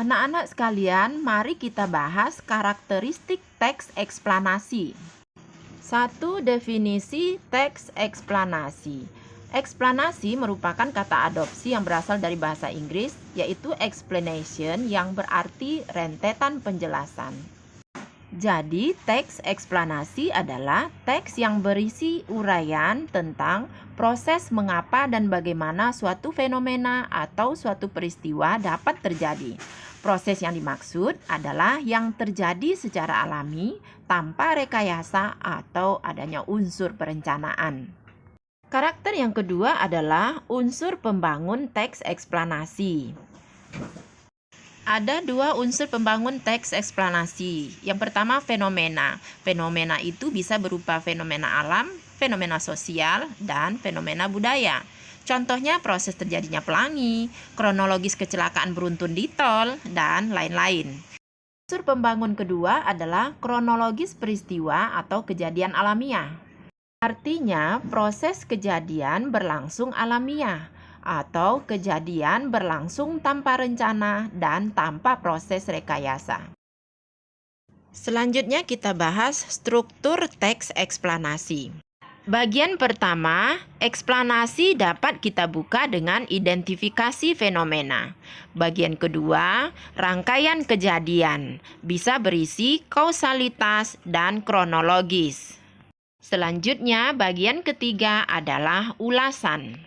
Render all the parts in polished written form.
Anak-anak sekalian, mari kita bahas karakteristik teks eksplanasi. 1. Definisi teks eksplanasi. Eksplanasi merupakan kata adopsi yang berasal dari bahasa Inggris, yaitu explanation yang berarti rentetan penjelasan. Jadi, teks eksplanasi adalah teks yang berisi uraian tentang proses mengapa dan bagaimana suatu fenomena atau suatu peristiwa dapat terjadi. Proses yang dimaksud adalah yang terjadi secara alami tanpa rekayasa atau adanya unsur perencanaan. Karakter yang kedua adalah unsur pembangun teks eksplanasi. Ada dua unsur pembangun teks eksplanasi. Yang pertama, fenomena. Fenomena itu bisa berupa fenomena alam, fenomena sosial, dan fenomena budaya. Contohnya proses terjadinya pelangi, kronologis kecelakaan beruntun di tol, dan lain-lain. Unsur pembangun kedua adalah kronologis peristiwa atau kejadian alamiah. Artinya, proses kejadian berlangsung alamiah atau kejadian berlangsung tanpa rencana dan tanpa proses rekayasa. Selanjutnya kita bahas struktur teks eksplanasi. Bagian pertama, eksplanasi dapat kita buka dengan identifikasi fenomena. Bagian kedua, rangkaian kejadian, bisa berisi kausalitas dan kronologis. Selanjutnya, bagian ketiga adalah ulasan.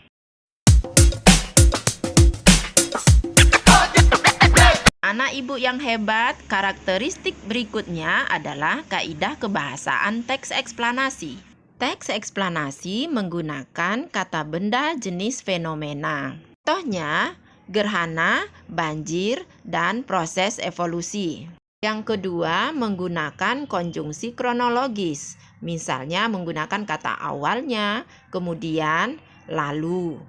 Anak ibu yang hebat, karakteristik berikutnya adalah kaidah kebahasaan teks eksplanasi. Teks eksplanasi menggunakan kata benda jenis fenomena. Contohnya, gerhana, banjir, dan proses evolusi. Yang kedua, menggunakan konjungsi kronologis. Misalnya menggunakan kata awalnya, kemudian, lalu.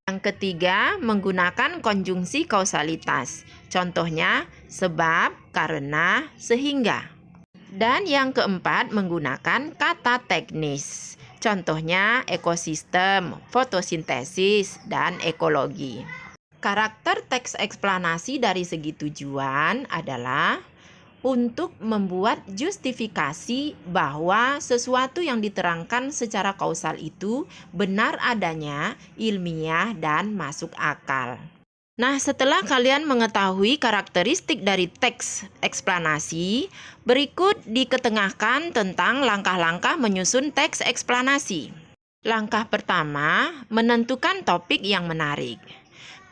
Yang ketiga, menggunakan konjungsi kausalitas. Contohnya, sebab, karena, sehingga. Dan yang keempat, menggunakan kata teknis. Contohnya, ekosistem, fotosintesis, dan ekologi. Karakter teks eksplanasi dari segi tujuan adalah untuk membuat justifikasi bahwa sesuatu yang diterangkan secara kausal itu benar adanya, ilmiah, dan masuk akal. Nah, setelah kalian mengetahui karakteristik dari teks eksplanasi, berikut diketengahkan tentang langkah-langkah menyusun teks eksplanasi. Langkah pertama, menentukan topik yang menarik.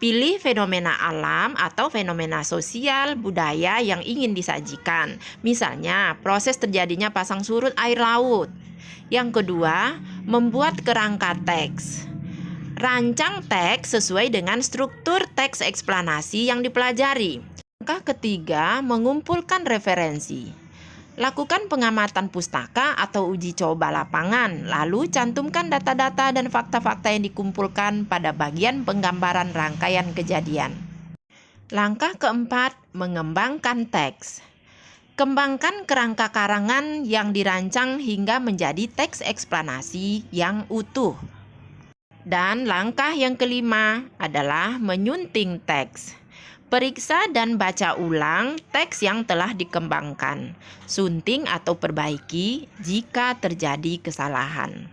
Pilih fenomena alam atau fenomena sosial, budaya yang ingin disajikan. Misalnya, proses terjadinya pasang surut air laut. Yang kedua, membuat kerangka teks. Rancang teks sesuai dengan struktur teks eksplanasi yang dipelajari. Langkah ketiga, mengumpulkan referensi. Lakukan pengamatan pustaka atau uji coba lapangan, lalu cantumkan data-data dan fakta-fakta yang dikumpulkan pada bagian penggambaran rangkaian kejadian. Langkah keempat, mengembangkan teks. Kembangkan kerangka karangan yang dirancang hingga menjadi teks eksplanasi yang utuh. Dan langkah yang kelima adalah menyunting teks. Periksa dan baca ulang teks yang telah dikembangkan. Sunting atau perbaiki jika terjadi kesalahan.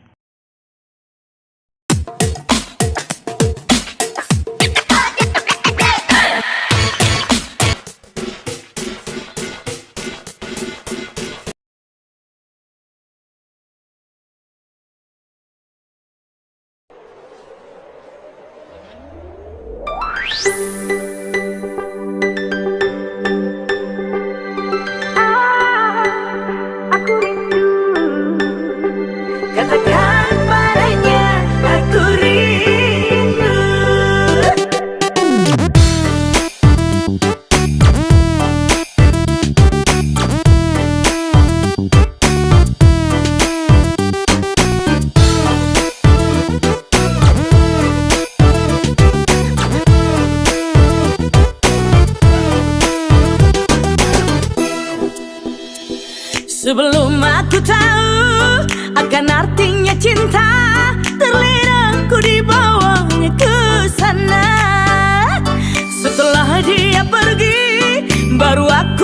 Katakan padanya aku rindu. Sebelum aku tahu akan artinya cinta, terlena ku dibawanya ke sana. Setelah dia pergi, baru aku